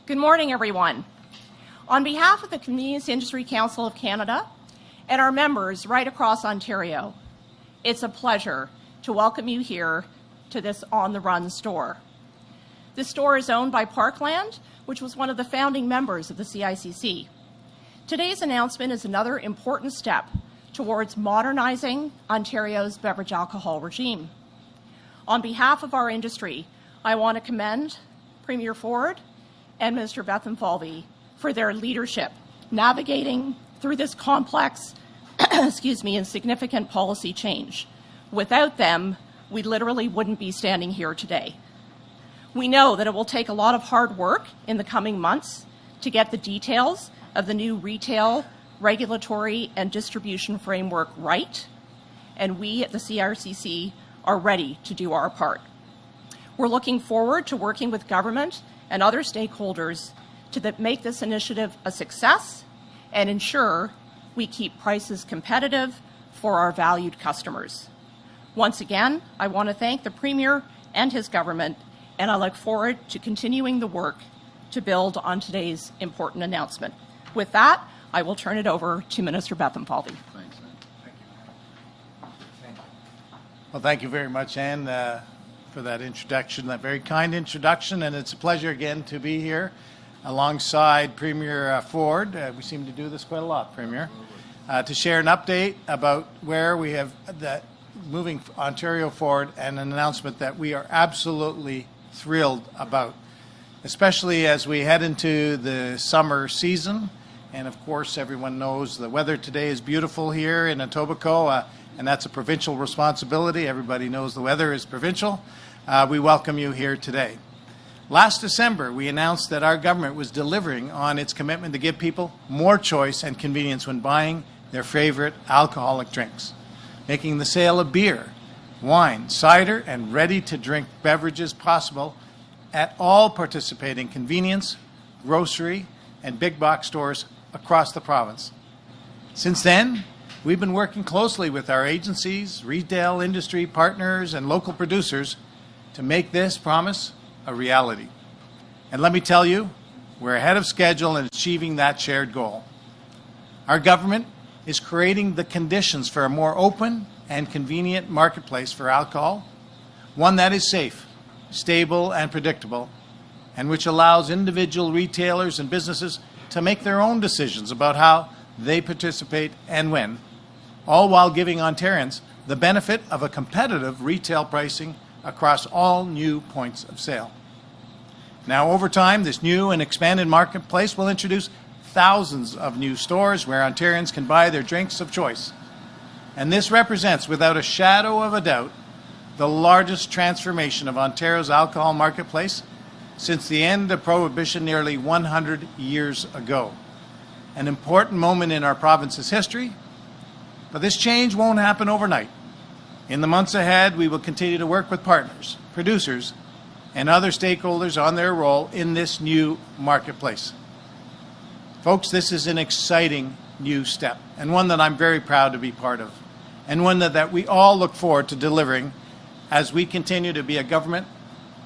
Good morning, everyone. On behalf of the Convenience Industry Council of Canada and our members right across Ontario, it's a pleasure to welcome you here to this On the Run store. This store is owned by Parkland, which was one of the founding members of the CICC. Today's announcement is another important step towards modernizing Ontario's beverage alcohol regime. On behalf of our industry, I want to commend Premier Ford and Minister Bethlenfalvy for their leadership navigating through this complex and significant policy change. Without them, we literally wouldn't be standing here today. We know that it will take a lot of hard work in the coming months to get the details of the new retail, regulatory, and distribution framework right, and we at the CRCC are ready to do our part. We're looking forward to working with government and other stakeholders to make this initiative a success and ensure we keep prices competitive for our valued customers. Once again, I want to thank the Premier and his government, and I look forward to continuing the work to build on today's important announcement. With that, I will turn it over to Minister Bethlenfalvy. Thanks, Anne. Thank you. Well, thank you very much, Anne, for that introduction, that very kind introduction, and it's a pleasure again to be here alongside Premier Ford. We seem to do this quite a lot, Premier, to share an update about where we have that moving Ontario forward and an announcement that we are absolutely thrilled about, especially as we head into the summer season. And of course, everyone knows the weather today is beautiful here in Etobicoke, and that's a provincial responsibility. Everybody knows the weather is provincial. We welcome you here today. Last December, we announced that our government was delivering on its commitment to give people more choice and convenience when buying their favorite alcoholic drinks, making the sale of beer, wine, cider, and ready-to-drink beverages possible at all participating convenience, grocery, and big box stores across the province. Since then, we've been working closely with our agencies, retail industry partners, and local producers to make this promise a reality. And let me tell you, we're ahead of schedule in achieving that shared goal. Our government is creating the conditions for a more open and convenient marketplace for alcohol, one that is safe, stable, and predictable, and which allows individual retailers and businesses to make their own decisions about how they participate and when, all while giving Ontarians the benefit of a competitive retail pricing across all new points of sale. Now, over time, this new and expanded marketplace will introduce thousands of new stores where Ontarians can buy their drinks of choice. And this represents, without a shadow of a doubt, the largest transformation of Ontario's alcohol marketplace since the end of Prohibition nearly 100 years ago. An important moment in our province's history, but this change won't happen overnight. In the months ahead, we will continue to work with partners, producers, and other stakeholders on their role in this new marketplace. Folks, this is an exciting new step, and one that I'm very proud to be part of, and one that we all look forward to delivering as we continue to be a government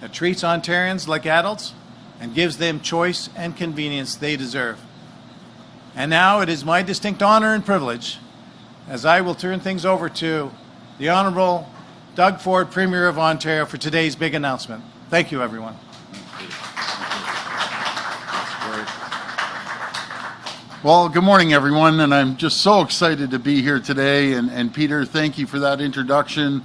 that treats Ontarians like adults and gives them choice and convenience they deserve. And now it is my distinct honor and privilege, as I will turn things over to the Honourable Doug Ford, Premier of Ontario, for today's big announcement. Thank you, everyone. Well, good morning, everyone, and I'm just so excited to be here today. And Peter, thank you for that introduction.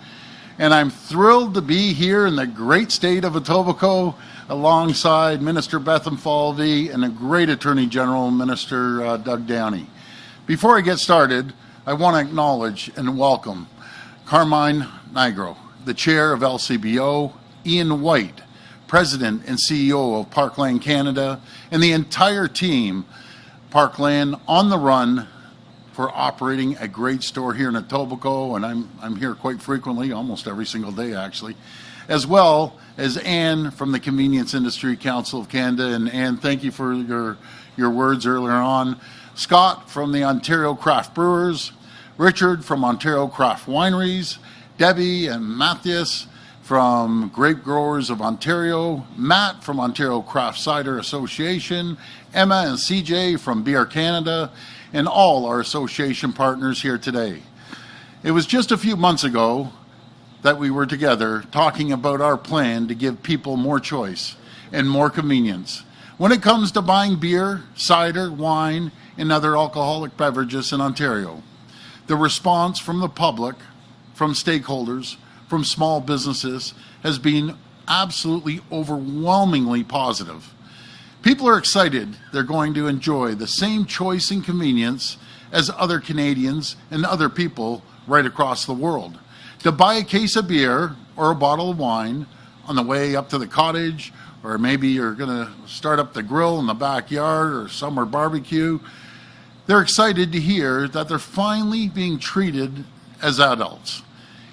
And I'm thrilled to be here in the great state of Etobicoke alongside Minister Bethlenfalvy and a great Attorney General, Minister Doug Downey. Before I get started, I want to acknowledge and welcome Carmine Nigro, the Chair of LCBO, Ian White, President and CEO of Parkland Canada, and the entire team, Parkland On the Run, for operating a great store here in Etobicoke, and I'm here quite frequently, almost every single day actually, as well as Anne from the Convenience Industry Council of Canada. And Anne, thank you for your words earlier on. Scott from the Ontario Craft Brewers, Richard from Ontario Craft Wineries, Debbie and Matthias from Grape Growers of Ontario, Matt from Ontario Craft Cider Association, Emma and CJ from Beer Canada, and all our association partners here today. It was just a few months ago that we were together talking about our plan to give people more choice and more convenience when it comes to buying beer, cider, wine, and other alcoholic beverages in Ontario. The response from the public, from stakeholders, from small businesses has been absolutely overwhelmingly positive. People are excited they're going to enjoy the same choice and convenience as other Canadians and other people right across the world. To buy a case of beer or a bottle of wine on the way up to the cottage, or maybe you're going to start up the grill in the backyard or summer barbecue, they're excited to hear that they're finally being treated as adults.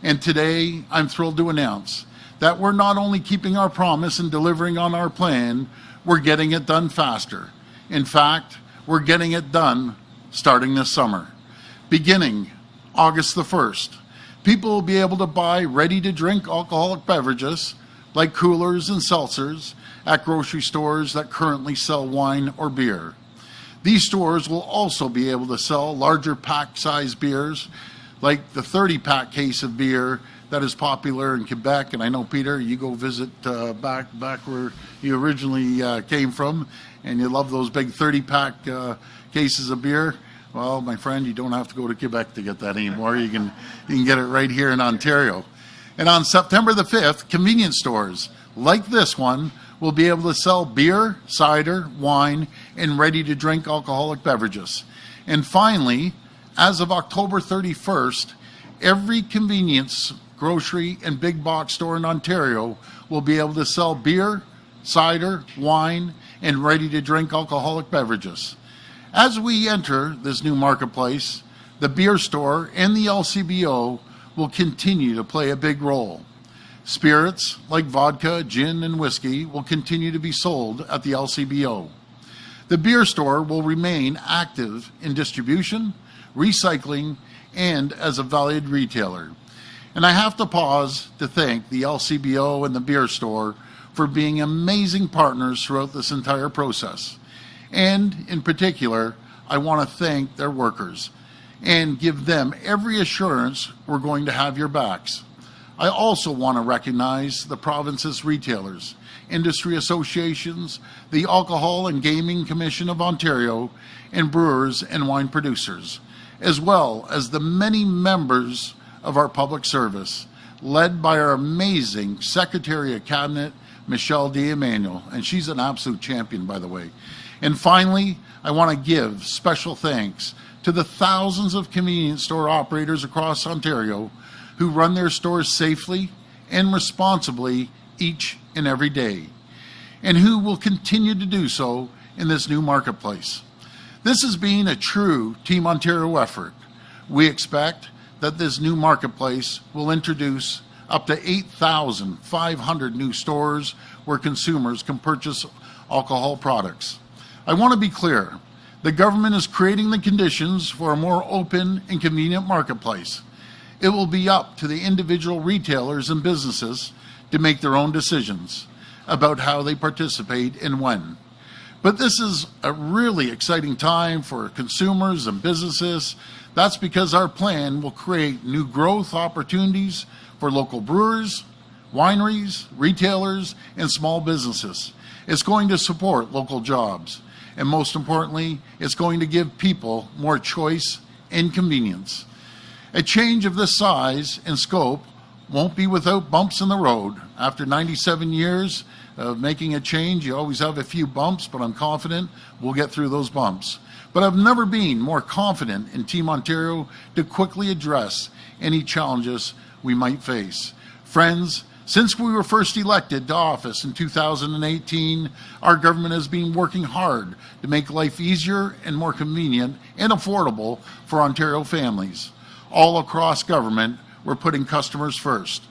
And today, I'm thrilled to announce that we're not only keeping our promise and delivering on our plan, we're getting it done faster. In fact, we're getting it done starting this summer. Beginning August the 1st, people will be able to buy ready-to-drink alcoholic beverages like coolers and seltzers at grocery stores that currently sell wine or beer. These stores will also be able to sell larger pack-size beers like the 30-pack case of beer that is popular in Quebec. And I know, Peter, you go visit back where you originally came from, and you love those big 30-pack cases of beer. Well, my friend, you don't have to go to Quebec to get that anymore. You can get it right here in Ontario. And on September the 5th, convenience stores like this one will be able to sell beer, cider, wine, and ready-to-drink alcoholic beverages. And finally, as of October 31st, every convenience, grocery, and big box store in Ontario will be able to sell beer, cider, wine, and ready-to-drink alcoholic beverages. As we enter this new marketplace, the beer store and the LCBO will continue to play a big role. Spirits like vodka, gin, and whiskey will continue to be sold at the LCBO. The beer store will remain active in distribution, recycling, and as a valued retailer. And I have to pause to thank the LCBO and the beer store for being amazing partners throughout this entire process. And in particular, I want to thank their workers and give them every assurance we're going to have your backs. I also want to recognize the province's retailers, industry associations, the Alcohol and Gaming Commission of Ontario, and brewers and wine producers, as well as the many members of our public service, led by our amazing Secretary of Cabinet, Michelle D'Emmanuel, and she's an absolute champion, by the way. And finally, I want to give special thanks to the thousands of convenience store operators across Ontario who run their stores safely and responsibly each and every day, and who will continue to do so in this new marketplace. This has been a true Team Ontario effort. We expect that this new marketplace will introduce up to 8,500 new stores where consumers can purchase alcohol products. I want to be clear, the government is creating the conditions for a more open and convenient marketplace. It will be up to the individual retailers and businesses to make their own decisions about how they participate and when. But this is a really exciting time for consumers and businesses. That's because our plan will create new growth opportunities for local brewers, wineries, retailers, and small businesses. It's going to support local jobs. And most importantly, it's going to give people more choice and convenience. A change of this size and scope won't be without bumps in the road. After 97 years of making a change, you always have a few bumps, but I'm confident we'll get through those bumps. But I've never been more confident in Team Ontario to quickly address any challenges we might face. Friends, since we were first elected to office in 2018, our government has been working hard to make life easier and more convenient and affordable for Ontario families. All across government, we're putting customers first.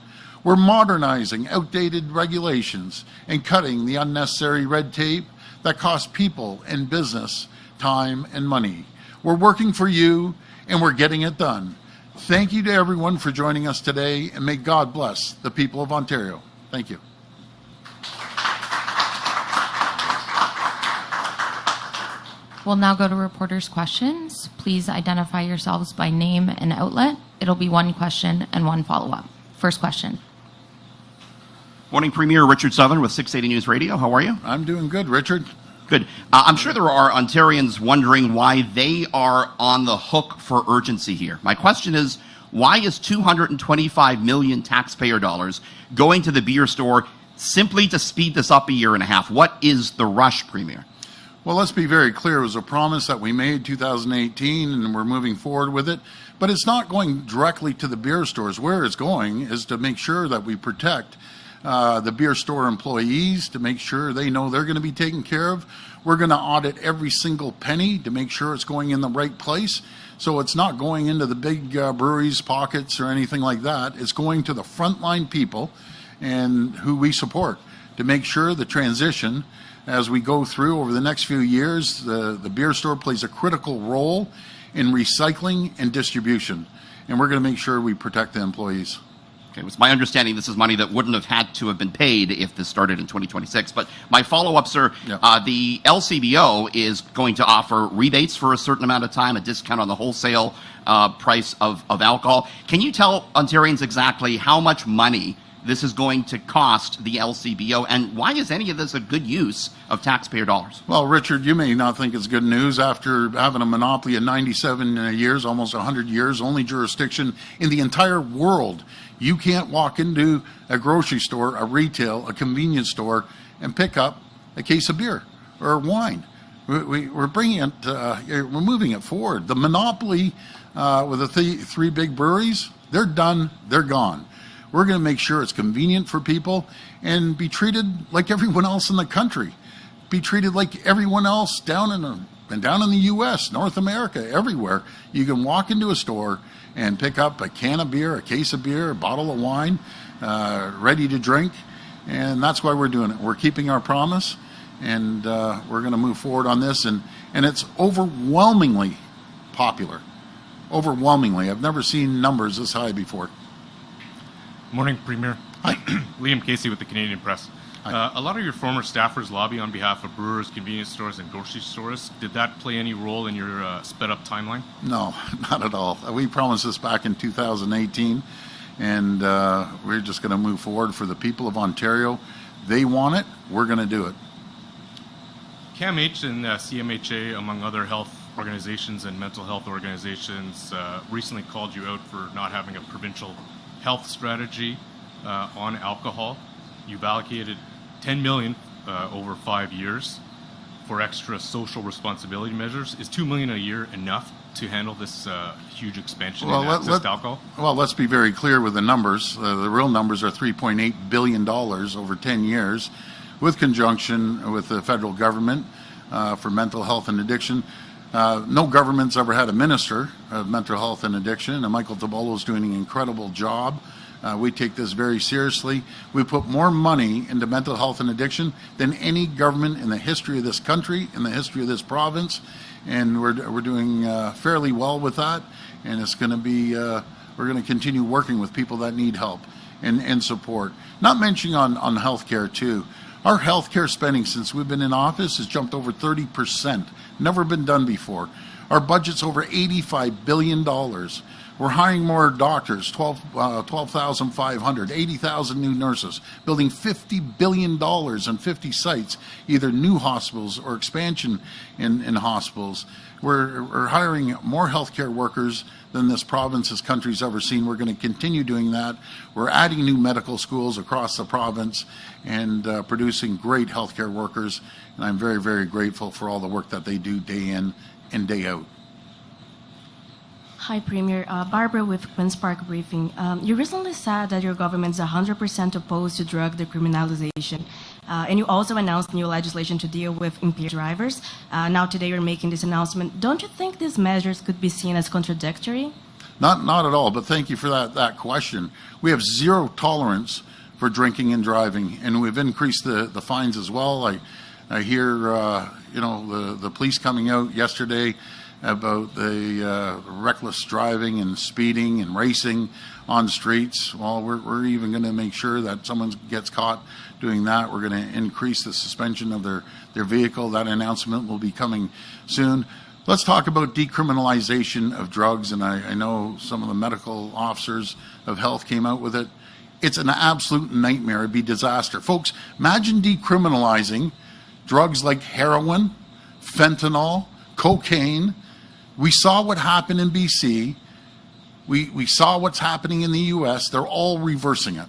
We're modernizing outdated regulations and cutting the unnecessary red tape that costs people and business time and money. We're working for you, and we're getting it done. Thank you to everyone for joining us today, and may God bless the people of Ontario. Thank you. We'll now go to reporters' questions. Please identify yourselves by name and outlet. It'll be one question and one follow-up. First question. Morning, Premier Richard Southern with 680 News Radio. How are you? I'm doing good, Richard. Good. I'm sure there are Ontarians wondering why they are on the hook for urgency here. My question is, why is $225 million taxpayer dollars going to the beer store simply to speed this up a year and a half? What is the rush, Premier? Well, let's be very clear. It was a promise that we made 2018, and we're moving forward with it. But it's not going directly to the beer stores. Where it's going is to make sure that we protect the beer store employees, to make sure they know they're going to be taken care of. We're going to audit every single penny to make sure it's going in the right place. So it's not going into the big breweries' pockets or anything like that. It's going to the frontline people and who we support to make sure the transition as we go through over the next few years, the beer store plays a critical role in recycling and distribution. And we're going to make sure we protect the employees. Okay, it's my understanding this is money that wouldn't have had to have been paid if this started in 2026. But my follow-up, sir, the LCBO is going to offer rebates for a certain amount of time, a discount on the wholesale price of alcohol. Can you tell Ontarians exactly how much money this is going to cost the LCBO, and why is any of this a good use of taxpayer dollars? Well, Richard, you may not think it's good news after having a monopoly of 97 years, almost 100 years, only jurisdiction in the entire world. You can't walk into a grocery store, a retail, a convenience store, and pick up a case of beer or wine. We're bringing it, we're moving it forward. The monopoly with the three big breweries, they're done, they're gone. We're going to make sure it's convenient for people and be treated like everyone else in the country. Be treated like everyone else down in the U.S., North America, everywhere. You can walk into a store and pick up a can of beer, a case of beer, a bottle of wine, ready to drink. And that's why we're doing it. We're keeping our promise, and we're going to move forward on this. And it's overwhelmingly popular. Overwhelmingly. I've never seen numbers this high before. Morning, Premier. Hi. Liam Casey with the Canadian Press. A lot of your former staffers lobby on behalf of brewers, convenience stores, and grocery stores. Did that play any role in your sped-up timeline? No, not at all. We promised this back in 2018, and we're just going to move forward for the people of Ontario. They want it. We're going to do it. CAMH and CMHA, among other health organizations and mental health organizations, recently called you out for not having a provincial health strategy on alcohol. You've allocated $10 million over 5 years for extra social responsibility measures. Is $2 million a year enough to handle this huge expansion in access to alcohol? Well, let's be very clear with the numbers. The real numbers are $3.8 billion over 10 years, with conjunction with the federal government for mental health and addiction. No government's ever had a minister of mental health and addiction, and Michael Tabolo is doing an incredible job. We take this very seriously. We put more money into mental health and addiction than any government in the history of this country, in the history of this province, and we're doing fairly well with that. And it's going to be we're going to continue working with people that need help and support. Not mentioning on healthcare too. Our healthcare spending since we've been in office has jumped over 30%. Never been done before. Our budget's over $85 billion. We're hiring more doctors, 12,500, 80,000 new nurses, building $50 billion in 50 sites, either new hospitals or expansion in hospitals. We're hiring more healthcare workers than this province, this country's ever seen. We're going to continue doing that. We're adding new medical schools across the province and producing great healthcare workers. And I'm very, very grateful for all the work that they do day in and day out. Hi, Premier. Barbara with Queen's Park Briefing. You recently said that your government is 100% opposed to drug decriminalization. And you also announced new legislation to deal with impaired drivers. Now today you're making this announcement. Don't you think these measures could be seen as contradictory? Not at all, but thank you for that question. We have zero tolerance for drinking and driving, and we've increased the fines as well. I hear the police coming out yesterday about the reckless driving and speeding and racing on streets. Well, we're even going to make sure that someone gets caught doing that. We're going to increase the suspension of their vehicle. That announcement will be coming soon. Let's talk about decriminalization of drugs, and I know some of the medical officers of health came out with it. It's an absolute nightmare. It'd be disaster. Folks, imagine decriminalizing drugs like heroin, fentanyl, cocaine. We saw what happened in BC. We saw what's happening in the U.S. They're all reversing it.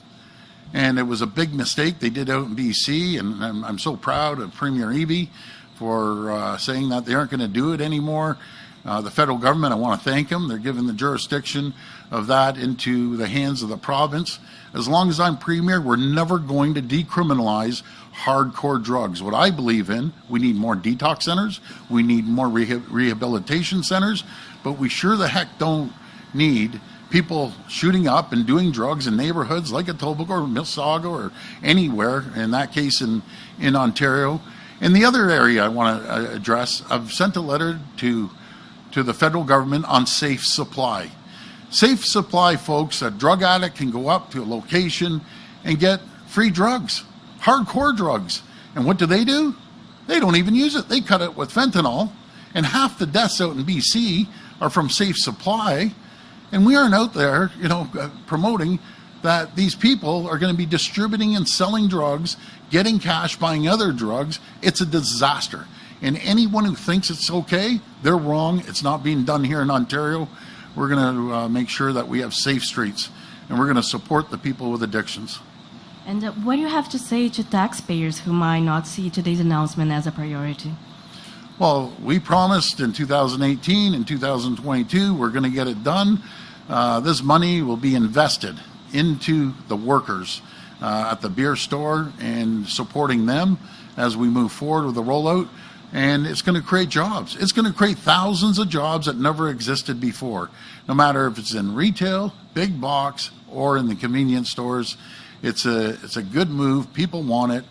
And it was a big mistake they did out in BC, and I'm so proud of Premier Eby for saying that they aren't going to do it anymore. The federal government, I want to thank them. They're giving the jurisdiction of that into the hands of the province. As long as I'm Premier, we're never going to decriminalize hardcore drugs. What I believe in, we need more detox centers, we need more rehabilitation centers, but we sure the heck don't need people shooting up and doing drugs in neighborhoods like Etobicoke or Mississauga or anywhere, in that case in Ontario. And the other area I want to address, I've sent a letter to the federal government on safe supply. Safe supply, folks, a drug addict can go up to a location and get free drugs, hardcore drugs. And what do? They don't even use it. They cut it with fentanyl. And half the deaths out in BC are from safe supply. And we aren't out there, promoting that these people are going to be distributing and selling drugs, getting cash, buying other drugs. It's a disaster. And anyone who thinks it's okay, they're wrong. It's not being done here in Ontario. We're going to make sure that we have safe streets, and we're going to support the people with addictions. And what do you have to say to taxpayers who might not see today's announcement as a priority? Well, we promised in 2018 and 2022 we're going to get it done. This money will be invested into the workers at the beer store and supporting them as we move forward with the rollout. And it's going to create jobs. It's going to create thousands of jobs that never existed before, no matter if it's in retail, big box, or in the convenience stores. It's a good move. People want it.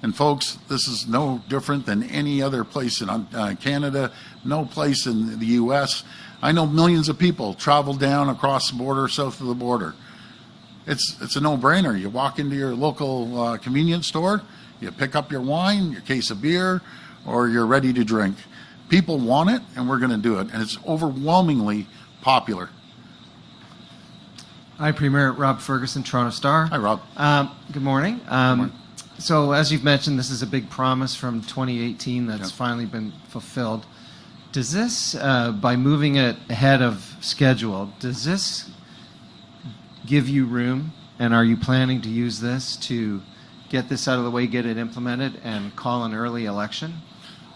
And folks, this is no different than any other place in Canada, no place in the U.S. I know millions of people travel down across the border, south of the border. It's a no-brainer. You walk into your local convenience store, you pick up your wine, your case of beer, or you're ready to drink. People want it, and we're going to do it. And it's overwhelmingly popular. Hi, Premier. Rob Ferguson, Toronto Star. Hi, Rob. Good morning. Good morning. So, as you've mentioned, this is a big promise from 2018 that's finally been fulfilled. Does this, by moving it ahead of schedule, does this give you room, and are you planning to use this to get this out of the way, get it implemented, and call an early election?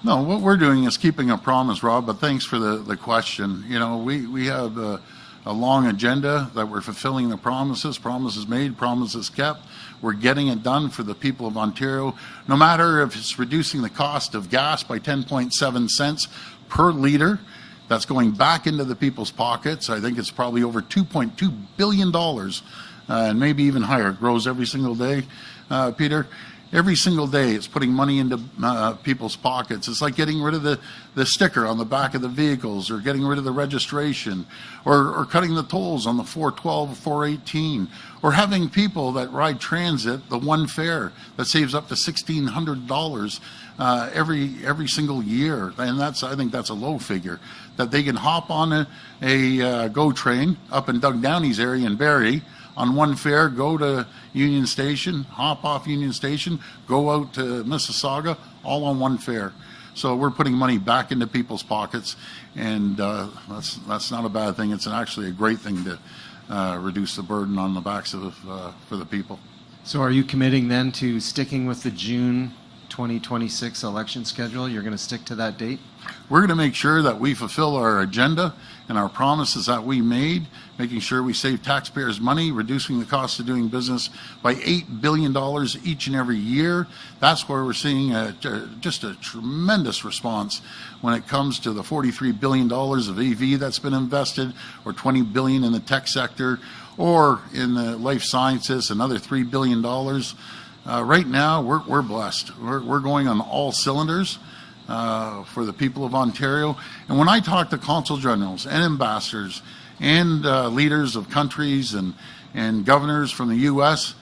No, what we're doing is keeping a promise, Rob, but thanks for the question. We have a long agenda that we're fulfilling the promises made, promises kept. We're getting it done for the people of Ontario, no matter if it's reducing the cost of gas by 10.7 cents per litre. That's going back into the people's pockets. I think it's probably over $2.2 billion, and maybe even higher. It grows every single day, Peter. Every single day, it's putting money into people's pockets. It's like getting rid of the sticker on the back of the vehicles, or getting rid of the registration, or cutting the tolls on the 412 or 418, or having people that ride transit the one fare that saves up to $1,600 every single year. And I think that's a low figure, that they can hop on a GO train up in Doug Downey's area in Barrie on one fare, go to Union Station, hop off Union Station, go out to Mississauga, all on one fare. So we're putting money back into people's pockets, and that's not a bad thing. It's actually a great thing to reduce the burden on the backs of for the people. So are you committing then to sticking with the June 2026 election schedule? You're going to stick to that date? We're going to make sure that we fulfill our agenda and our promises that we made, making sure we save taxpayers money, reducing the cost of doing business by $8 billion each and every year. That's where we're seeing just a tremendous response when it comes to the $43 billion of EV that's been invested, or $20 billion in the tech sector, or in the life sciences, another $3 billion. Right now, we're blessed. We're going on all cylinders. for the people of Ontario. And when I talk to consul generals and ambassadors and leaders of countries and governors from the U.S.,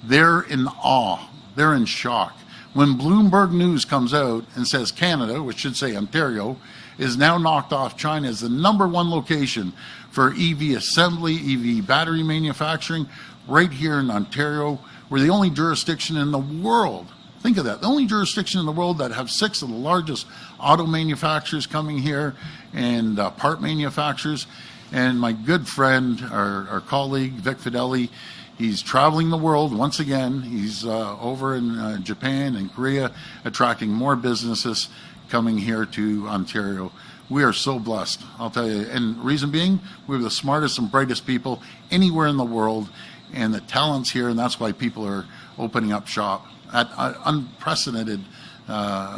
they're in awe. They're in shock. When Bloomberg News comes out and says Canada, which should say Ontario, is now knocked off China as the #1 location for EV assembly, EV battery manufacturing, right here in Ontario, we're the only jurisdiction in the world. Think of that. The only jurisdiction in the world that have 6 of the largest auto manufacturers coming here and part manufacturers. And my good friend, our colleague, Vic Fideli, he's traveling the world once again. He's over in Japan and Korea, attracting more businesses coming here to Ontario. We are so blessed, I'll tell you. And reason being, we're the smartest and brightest people anywhere in the world, and the talent's here, and that's why people are opening up shop at unprecedented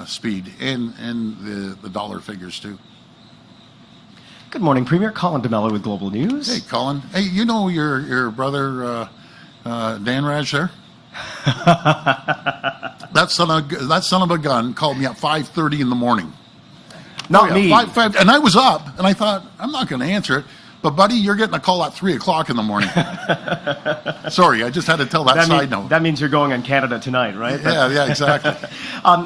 speed, and the dollar figures too. Good morning, Premier. Colin DeMello with Global News. Hey, Colin. Hey, you know your brother Dan Raj there? that son of a gun called me at 5:30 in the morning. Not me. 5, and I was up, and I thought, I'm not going to answer it. But, buddy, you're getting a call at 3 o'clock in the morning. Sorry, I just had to tell that side note. That means you're going on Canada tonight, right? Yeah, exactly.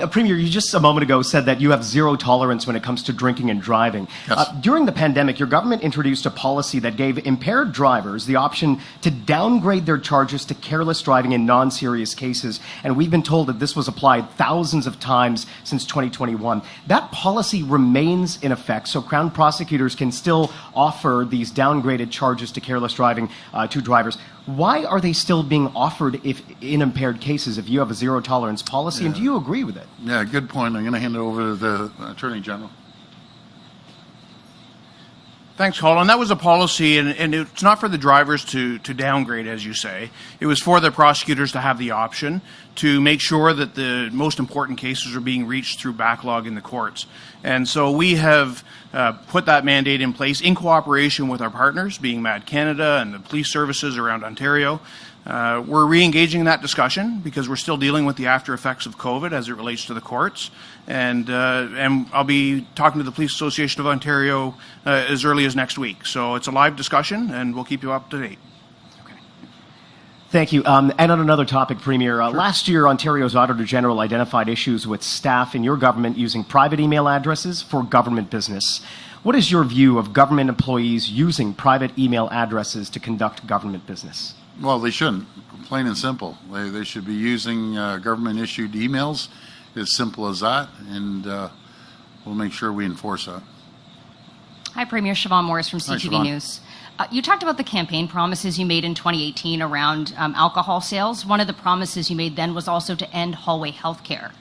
Premier, you just a moment ago said that you have zero tolerance when it comes to drinking and driving. Yes. During the pandemic, your government introduced a policy that gave impaired drivers the option to downgrade their charges to careless driving in non-serious cases. And we've been told that this was applied thousands of times since 2021. That policy remains in effect, so Crown prosecutors can still offer these downgraded charges to careless driving to drivers. Why are they still being offered if in impaired cases if you have a zero tolerance policy, and do you agree with it? Yeah, good point. I'm going to hand it over to the Attorney General. Thanks, Colin. That was a policy, and it's not for the drivers to downgrade, as you say. It was for the prosecutors to have the option to make sure that the most important cases are being reached through backlog in the courts. And so we have put that mandate in place in cooperation with our partners, being Mad Canada and the police services around Ontario. We're re-engaging that discussion because we're still dealing with the after effects of COVID as it relates to the courts. And I'll be talking to the Police Association of Ontario as early as next week. So it's a live discussion, and we'll keep you up to date. Thank you. And on another topic, Premier, last year, Ontario's Auditor General identified issues with staff in your government using private email addresses for government business. What is your view of government employees using private email addresses to conduct government business? Well, they shouldn't, plain and simple. They should be using government-issued emails, as simple as that, and we'll make sure we enforce that. Hi, Premier. Siobhan Morris from CTV Siobhan. News. You talked about the campaign promises you made in 2018 around alcohol sales. One of the promises you made then was also to end hallway health care.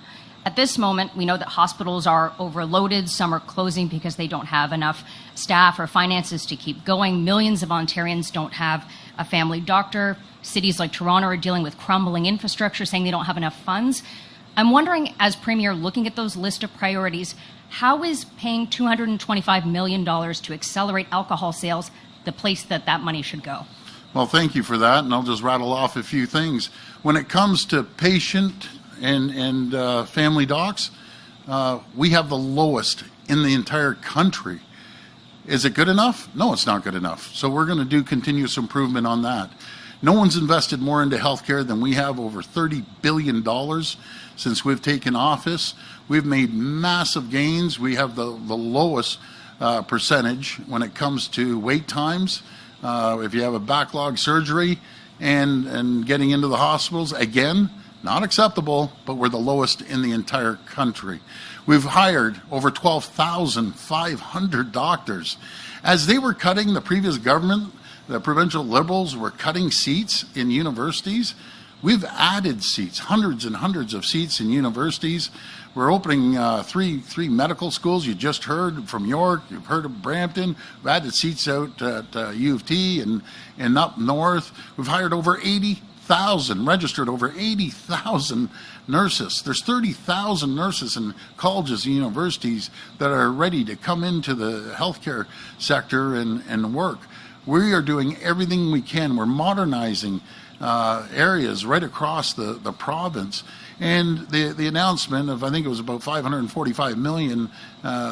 At this moment, we know that hospitals are overloaded. Some are closing because they don't have enough staff or finances to keep going. Millions of Ontarians don't have a family doctor. Cities like Toronto are dealing with crumbling infrastructure, saying they don't have enough funds. I'm wondering, as Premier, looking at those list of priorities, how is paying $225 million to accelerate alcohol sales the place that money should go? Well, thank you for that, and I'll just rattle off a few things. When it comes to patient and family docs, we have the lowest in the entire country. Is it good enough? No, it's not good enough. So we're going to do continuous improvement on that. No one's invested more into healthcare than we have, over $30 billion since we've taken office. We've made massive gains. We have the lowest percentage when it comes to wait times. If you have a backlog surgery and getting into the hospitals, again, not acceptable, but we're the lowest in the entire country. We've hired over 12,500 doctors. As they were cutting, the previous government, the provincial Liberals were cutting seats in universities. We've added seats, hundreds and hundreds of seats in universities. We're opening three medical schools. You just heard from York. You've heard of Brampton. We've added seats out at U of T and up north. We've hired over 80,000, registered over 80,000 nurses. There's 30,000 nurses in colleges and universities that are ready to come into the healthcare sector and work. We are doing everything we can. We're modernizing areas right across the province. And the announcement of, I think it was about $545 million,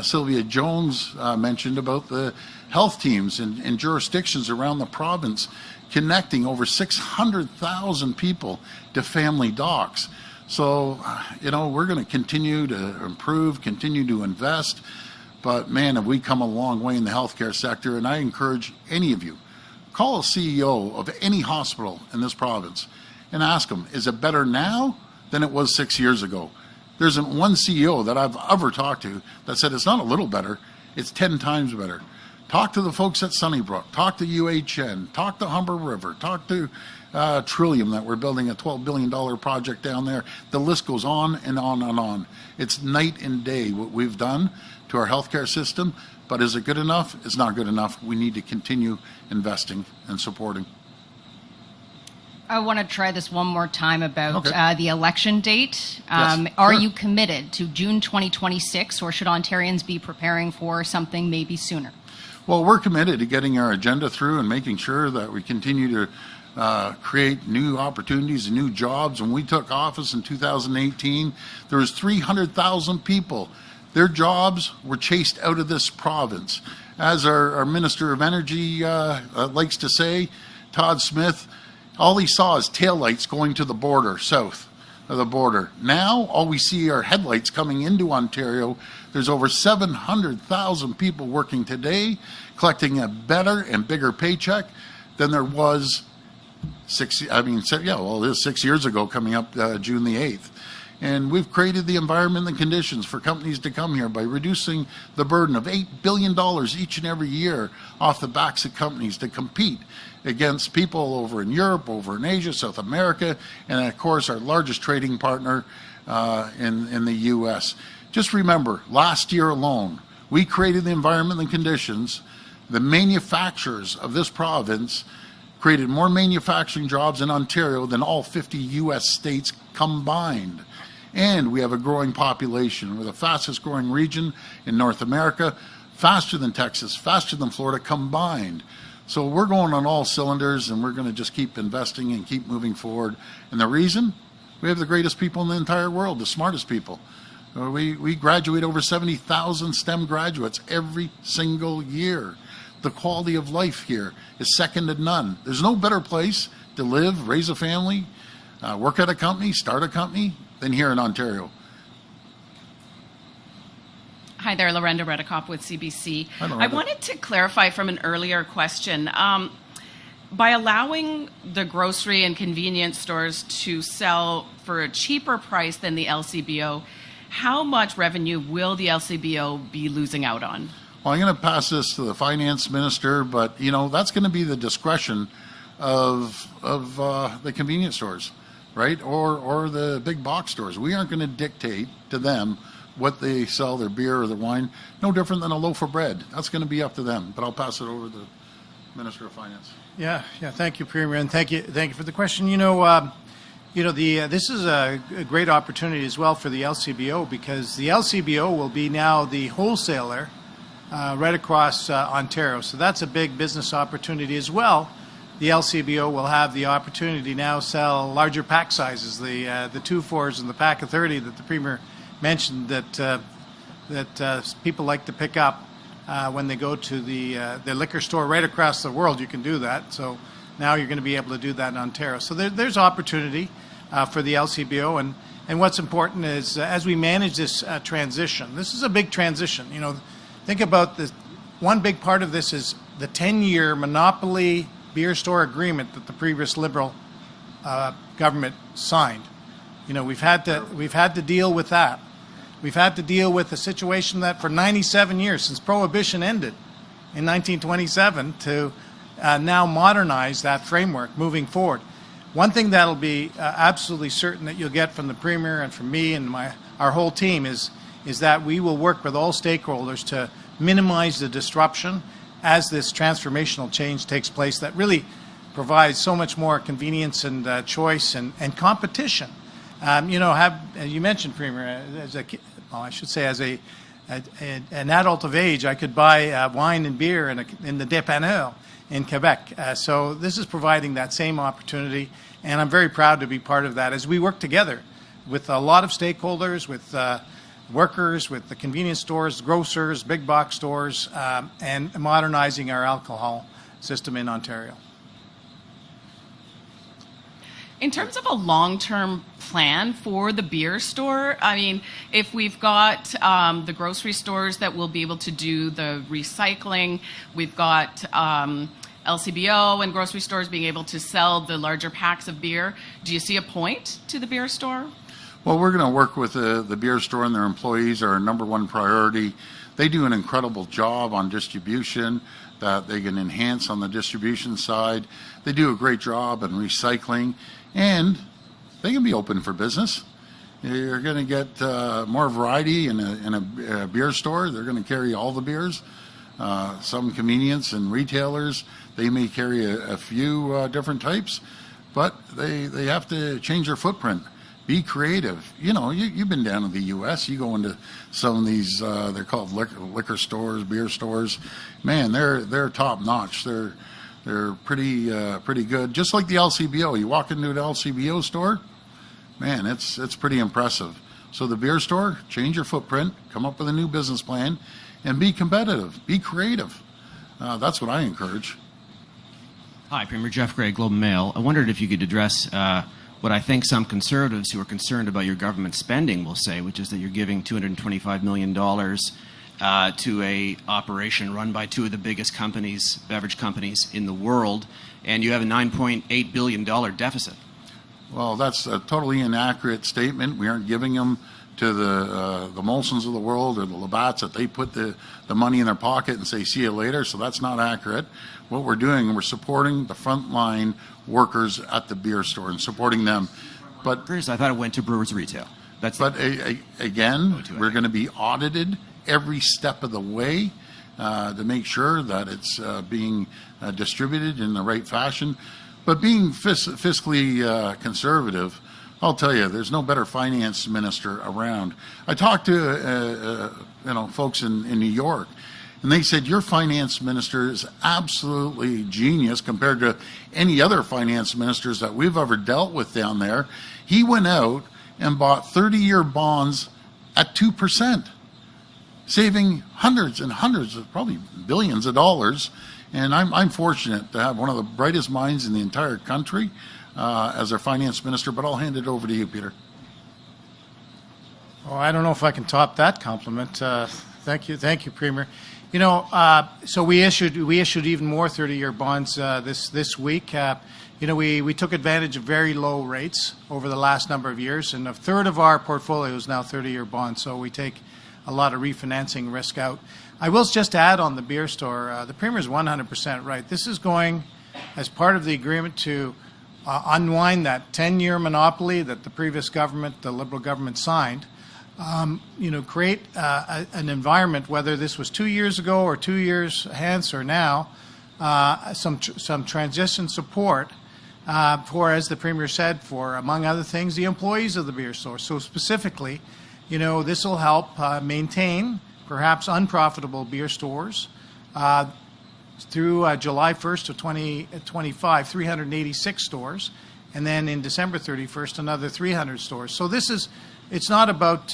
Sylvia Jones mentioned about the health teams in jurisdictions around the province, connecting over 600,000 people to family docs. So, we're going to continue to improve, continue to invest. But man, have we come a long way in the healthcare sector. And I encourage any of you, call a CEO of any hospital in this province and ask them, is it better now than it was 6 years ago? There isn't one CEO that I've ever talked to that said it's not a little better, it's 10 times better. Talk to the folks at Sunnybrook, talk to UHN, talk to Humber River, talk to Trillium that we're building a $12 billion project down there. The list goes on and on and on. It's night and day what we've done to our healthcare system, but is it good enough? It's not good enough. We need to continue investing and supporting. I want to try this one more time about Okay. the election date. Yes, Are sure. you committed to June 2026, or should Ontarians be preparing for something maybe sooner? Well, we're committed to getting our agenda through and making sure that we continue to create new opportunities and new jobs. When we took office in 2018, there was 300,000 people. Their jobs were chased out of this province. As our Minister of Energy likes to say, Todd Smith, all he saw is taillights going to the border, south of the border. Now, all we see are headlights coming into Ontario. There's over 700,000 people working today, collecting a better and bigger paycheck than there was 6 years ago, coming up June the 8th. And we've created the environment and conditions for companies to come here by reducing the burden of $8 billion each and every year off the backs of companies to compete against people over in Europe, over in Asia, South America, and of course our largest trading partner in the U.S. Just remember, last year alone, we created the environment and conditions. The manufacturers of this province created more manufacturing jobs in Ontario than all 50 U.S. states combined. And we have a growing population. We're the fastest growing region in North America, faster than Texas, faster than Florida combined. So we're going on all cylinders, and we're going to just keep investing and keep moving forward. And the reason? We have the greatest people in the entire world, the smartest people. We graduate over 70,000 STEM graduates every single year. The quality of life here is second to none. There's no better place to live, raise a family, work at a company, start a company than here in Ontario. Hi there, Lorenda Redekop with CBC. Hi, Lorenda. I wanted to clarify from an earlier question. By allowing the grocery and convenience stores to sell for a cheaper price than the LCBO, how much revenue will the LCBO be losing out on? Well, I'm going to pass this to the finance minister, but that's going to be the discretion of the convenience stores, right? Or the big box stores. We aren't going to dictate to them what they sell, their beer or their wine. No different than a loaf of bread. That's going to be up to them. But I'll pass it over to the Minister of Finance. Yeah. Thank you, Premier, and thank you for the question. This is a great opportunity as well for the LCBO, because the LCBO will be now the wholesaler right across Ontario. So that's a big business opportunity as well. The LCBO will have the opportunity now sell larger pack sizes, the 2-4s and the pack of 30 that the Premier mentioned that people like to pick up when they go to the liquor store right across the world. You can do that. So now you're going to be able to do that in Ontario. So there's opportunity for the LCBO. And what's important is as we manage this transition, this is a big transition. Think about this. One big part of this is the 10-year monopoly beer store agreement that the previous Liberal government signed. We've had to deal with that. We've had to deal with a situation that for 97 years, since Prohibition ended in 1927, to now modernize that framework moving forward. One thing that'll be absolutely certain that you'll get from the Premier and from me and our whole team is that we will work with all stakeholders to minimize the disruption as this transformational change takes place that really provides so much more convenience and choice and competition. You mentioned, Premier, as an adult of age, I could buy wine and beer in the dépanneur. in Quebec. So this is providing that same opportunity, and I'm very proud to be part of that as we work together with a lot of stakeholders, with workers, with the convenience stores, grocers, big box stores, and modernizing our alcohol system in Ontario. In terms of a long-term plan for the beer store, I mean, if we've got the grocery stores that will be able to do the recycling, we've got LCBO and grocery stores being able to sell the larger packs of beer, do you see a point to the beer store? Well, we're going to work with the beer store, and their employees are our number one priority. They do an incredible job on distribution that they can enhance on the distribution side. They do a great job in recycling, and they can be open for business. You're going to get more variety in a beer store. They're going to carry all the beers. Some convenience and retailers, they may carry a few different types, but they have to change their footprint. Be creative. You know, you've been down to the U.S. You go into some of these, they're called liquor stores, beer stores. Man, they're top notch. They're pretty good. Just like the LCBO. You walk into an LCBO store, man, it's pretty impressive. So the beer store, change your footprint, come up with a new business plan, and be competitive. Be creative. That's what I encourage. Hi, Premier Jeff Gray, Globe and Mail. I wondered if you could address what I think some conservatives who are concerned about your government spending will say, which is that you're giving $225 million to a operation run by two of the biggest companies, beverage companies in the world, and you have a $9.8 billion deficit. Well, that's a totally inaccurate statement. We aren't giving them to the Molsons of the world or the Labatts that they put the money in their pocket and say, see you later. So that's not accurate. What we're doing, we're supporting the frontline workers at the beer store and supporting them. But I thought it went to Brewers Retail. Again, we're going to be audited every step of the way to make sure that it's being distributed in the right fashion. But being fiscally conservative, I'll tell you, there's no better finance minister around. I talked to folks in New York, and they said your finance minister is absolutely genius compared to any other finance ministers that we've ever dealt with down there. He went out and bought 30-year bonds at 2%, saving hundreds and hundreds of probably billions of dollars. And I'm fortunate to have one of the brightest minds in the entire country as our finance minister, but I'll hand it over to you, Peter. Oh, I don't know if I can top that compliment. Thank you, Premier. So we issued even more 30-year bonds this week. We took advantage of very low rates over the last number of years, and a third of our portfolio is now 30-year bonds. So we take a lot of refinancing risk out. I will just add on the beer store, the Premier is 100% right. This is going as part of the agreement to unwind that 10-year monopoly that the previous government, the Liberal government, signed. Create an environment, whether this was 2 years ago or 2 years hence or now, some transition support for, as the Premier said, for, among other things, the employees of the beer store. So specifically, this will help maintain perhaps unprofitable beer stores through July 1st of 2025, 386 stores, and then in December 31st, another 300 stores. So it's not about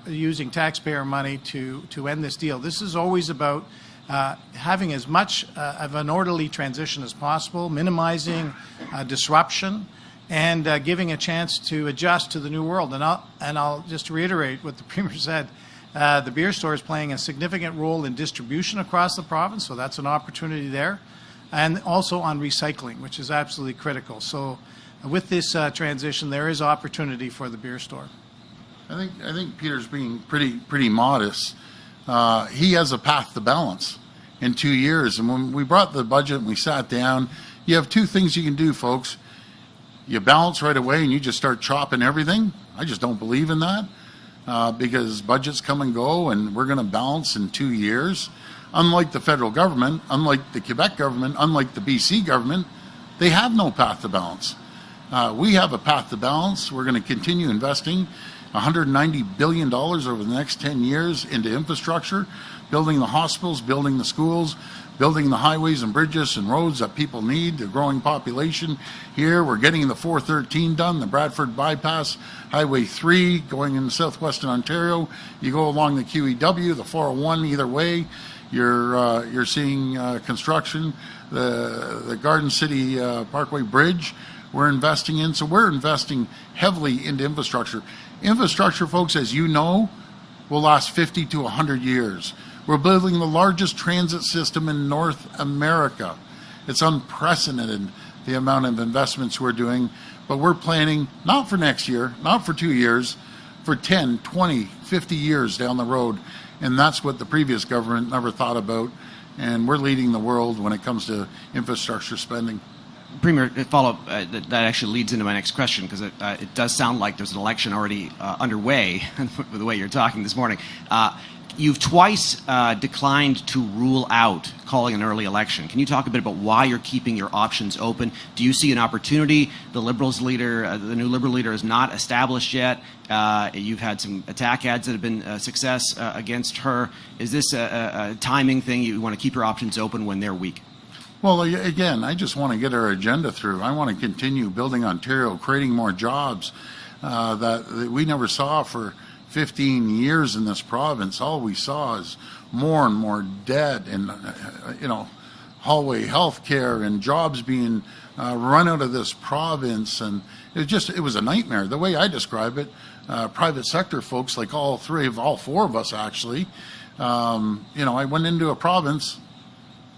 using taxpayer money to end this deal. This is always about having as much of an orderly transition as possible, minimizing disruption, and giving a chance to adjust to the new world. And I'll just reiterate what the Premier said. The beer store is playing a significant role in distribution across the province, so that's an opportunity there, and also on recycling, which is absolutely critical. So with this transition, there is opportunity for the beer store. I think Peter's being pretty modest. He has a path to balance in 2 years. And when we brought the budget and we sat down, you have two things you can do, folks. You balance right away and you just start chopping everything. I just don't believe in that because budgets come and go, and we're going to balance in 2 years. Unlike the federal government, unlike the Quebec government, unlike the BC government, they have no path to balance. We have a path to balance. We're going to continue investing $190 billion over the next 10 years into infrastructure, building the hospitals, building the schools, building the highways and bridges and roads that people need, the growing population here. We're getting the 413 done, the Bradford Bypass, Highway 3 going into southwestern Ontario. You go along the QEW, the 401, either way, you're seeing construction. The Garden City Parkway Bridge we're investing in. So we're investing heavily into infrastructure. Infrastructure, folks, as you know, will last 50 to 100 years. We're building the largest transit system in North America. It's unprecedented, the amount of investments we're doing, but we're planning not for next year, not for 2 years, for 10, 20, 50 years down the road. And that's what the previous government never thought about. And we're leading the world when it comes to infrastructure spending. Premier, follow-up, that actually leads into my next question, because it does sound like there's an election already underway, the way you're talking this morning. You've twice declined to rule out calling an early election. Can you talk a bit about why you're keeping your options open? Do you see an opportunity? The Liberals leader, the new Liberal leader, is not established yet. You've had some attack ads that have been a success against her. Is this a timing thing? You want to keep your options open when they're weak? Well, again, I just want to get our agenda through. I want to continue building Ontario, creating more jobs that we never saw for 15 years in this province. All we saw is more and more debt and, hallway health care and jobs being run out of this province. And it was a nightmare. The way I describe it, private sector folks, like all four of us actually, I went into a province.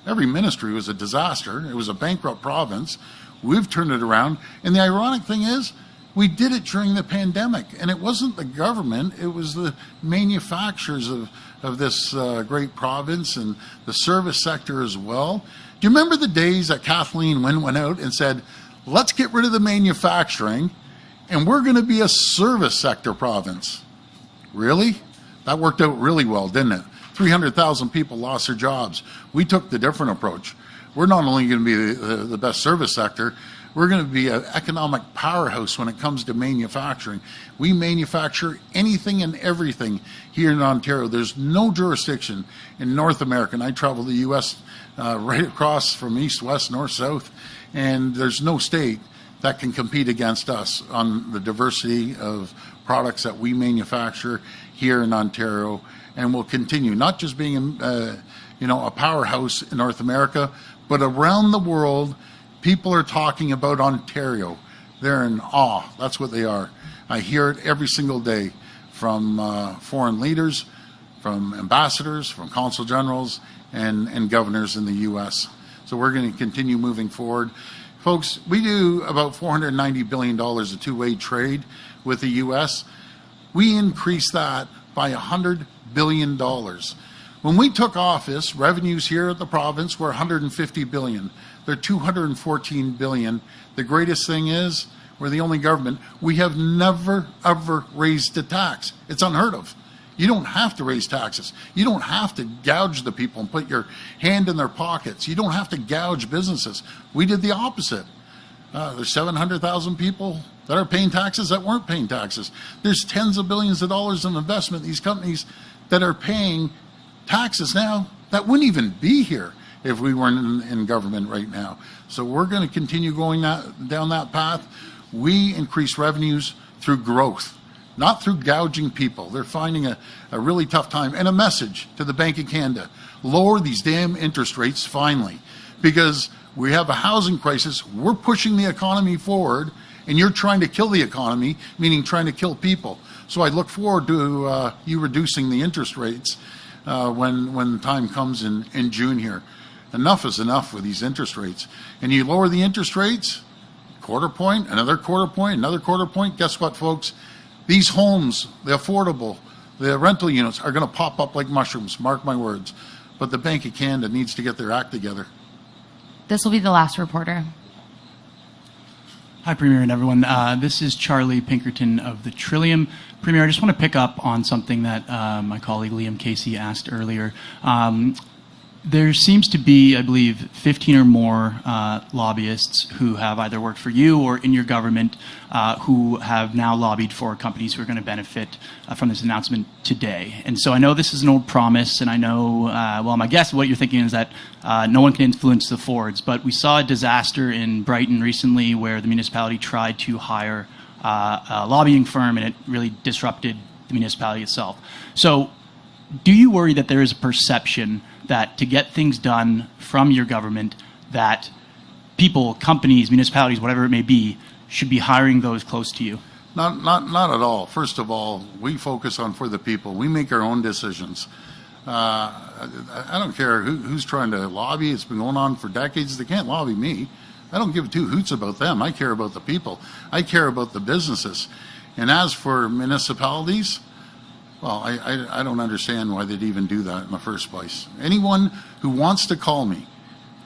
Every ministry was a disaster. It was a bankrupt province. We've turned it around. And the ironic thing is, we did it during the pandemic. And it wasn't the government, it was the manufacturers of this great province and the service sector as well. Do you remember the days that Kathleen went out and said, let's get rid of the manufacturing and we're going to be a service sector province? Really? That worked out really well, didn't it? 300,000 people lost their jobs. We took the different approach. We're not only going to be the best service sector, we're going to be an economic powerhouse when it comes to manufacturing. We manufacture anything and everything here in Ontario. There's no jurisdiction in North America, and I travel the U.S. Right across from east, west, north, south, and there's no state that can compete against us on the diversity of products that we manufacture here in Ontario. And will continue, not just being a powerhouse in North America, but around the world. People are talking about Ontario. They're in awe. That's what they are. I hear it every single day from foreign leaders, from ambassadors, from consul generals, and governors in the U.S. So we're going to continue moving forward. Folks, we do about $490 billion of two-way trade with the U.S. We increased that by $100 billion. When we took office, revenues here at the province were $150 billion. They're $214 billion. The greatest thing is, we're the only government. We have never, ever raised a tax. It's unheard of. You don't have to raise taxes. You don't have to gouge the people and put your hand in their pockets. You don't have to gouge businesses. We did the opposite. There's 700,000 people that are paying taxes that weren't paying taxes. There's tens of billions of dollars in investment in these companies that are paying taxes now that wouldn't even be here if we weren't in government right now. So we're going to continue going down that path. We increase revenues through growth, not through gouging people. They're finding a really tough time. And a message to the Bank of Canada: lower these damn interest rates finally, because we have a housing crisis. We're pushing the economy forward, and you're trying to kill the economy, meaning trying to kill people. So I look forward to you reducing the interest rates when time comes in June here. Enough is enough with these interest rates. And you lower the interest rates, quarter point, another quarter point, another quarter point. Guess what, folks? These homes, the affordable, the rental units are going to pop up like mushrooms, mark my words. But the Bank of Canada needs to get their act together. This will be the last reporter. Hi, Premier and everyone. This is Charlie Pinkerton of the Trillium. Premier, I just want to pick up on something that my colleague Liam Casey asked earlier. there seems to be, I believe, 15 or more lobbyists who have either worked for you or in your government who have now lobbied for companies who are going to benefit from this announcement today. And so I know this is an old promise, and I know, well, my guess of what you're thinking is that no one can influence the Fords, but we saw a disaster in Brighton recently where the municipality tried to hire a lobbying firm, and it really disrupted the municipality itself. So do you worry that there is a perception that to get things done from your government, that people, companies, municipalities, whatever it may be, should be hiring those close to you? Not at all. First of all, we focus on for the people. We make our own decisions. I don't care who's trying to lobby. It's been going on for decades. They can't lobby me. I don't give two hoots about them. I care about the people. I care about the businesses. And as for municipalities, well, I don't understand why they'd even do that in the first place. Anyone who wants to call me,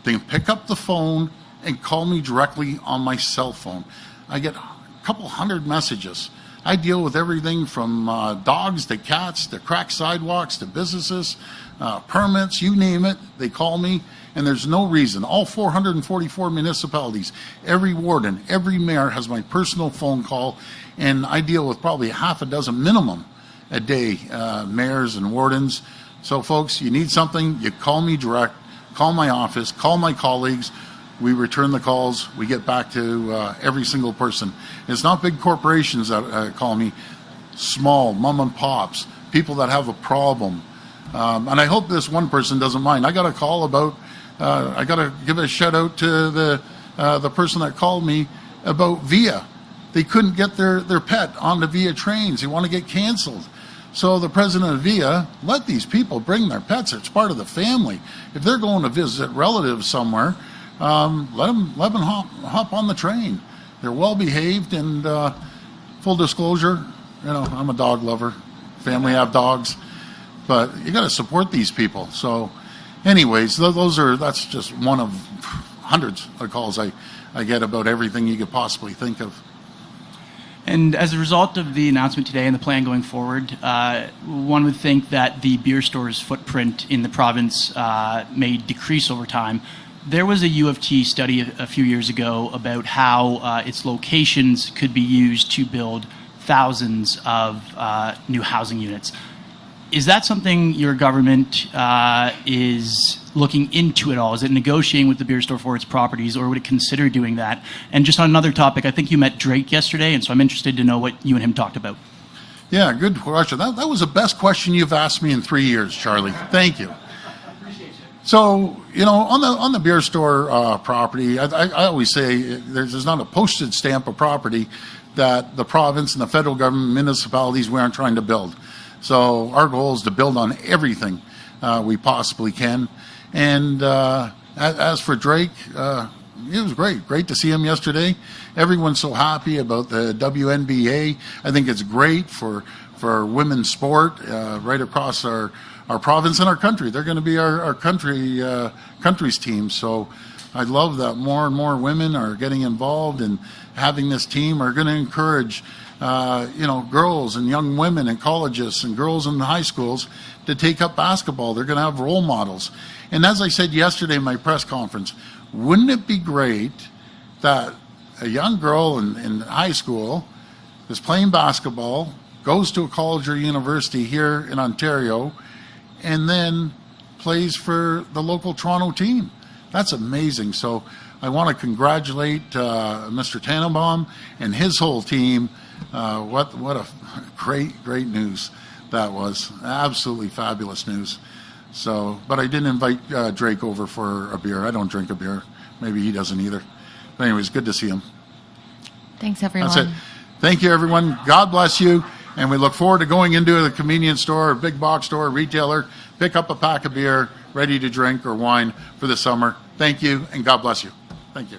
they can pick up the phone and call me directly on my cell phone. I get a couple hundred messages. I deal with everything from dogs to cats to cracked sidewalks to businesses, permits, you name it. They call me, and there's no reason. All 444 municipalities, every warden, every mayor has my personal phone call, and I deal with probably half a dozen minimum a day, mayors and wardens. So folks, you need something, you call me direct, call my office, call my colleagues. We return the calls. We get back to every single person. It's not big corporations that call me, small mom and pops, people that have a problem. And I hope this one person doesn't mind. I got a call about, I got to give a shout out to the person that called me about VIA. They couldn't get their pet on the VIA trains. They want to get canceled. So the president of VIA, let these people bring their pets. It's part of the family. If they're going to visit relatives somewhere, let them hop on the train. They're well behaved, and full disclosure, I'm a dog lover. Family have dogs, but you got to support these people. So, anyways, that's just one of hundreds of calls I get about everything you could possibly think of. And as a result of the announcement today and the plan going forward, one would think that the beer store's footprint in the province may decrease over time. There was a U of T study a few years ago about how its locations could be used to build thousands of new housing units. Is that something your government is looking into at all? Is it negotiating with the beer store for its properties, or would it consider doing that? And just on another topic, I think you met Drake yesterday, and so I'm interested to know what you and him talked about. Yeah, good question. That was the best question you've asked me in 3 years, Charlie. Thank you. So, on the beer store property, I always say there's not a postage stamp of property that the province and the federal government, municipalities, we aren't trying to build. So our goal is to build on everything we possibly can. And as for Drake, it was great to see him yesterday. Everyone's so happy about the WNBA. I think it's great for women's sport right across our province and our country. They're going to be our country's team. So I love that more and more women are getting involved, and having this team are going to encourage girls and young women in colleges and girls in the high schools to take up basketball. They're going to have role models. And as I said yesterday in my press conference, wouldn't it be great that a young girl in high school is playing basketball, goes to a college or university here in Ontario, and then plays for the local Toronto team? That's amazing. So I want to congratulate Mr. Tannenbaum and his whole team. What a great news that was. Absolutely fabulous news. So, but I didn't invite Drake over for a beer. I don't drink a beer. Maybe he doesn't either. But anyways, good to see him. Thanks, everyone. That's it. Thank you, everyone. God bless you. And we look forward to going into a convenience store, a big box store, a retailer, pick up a pack of beer, ready to drink or wine for the summer. Thank you, and God bless you. Thank you.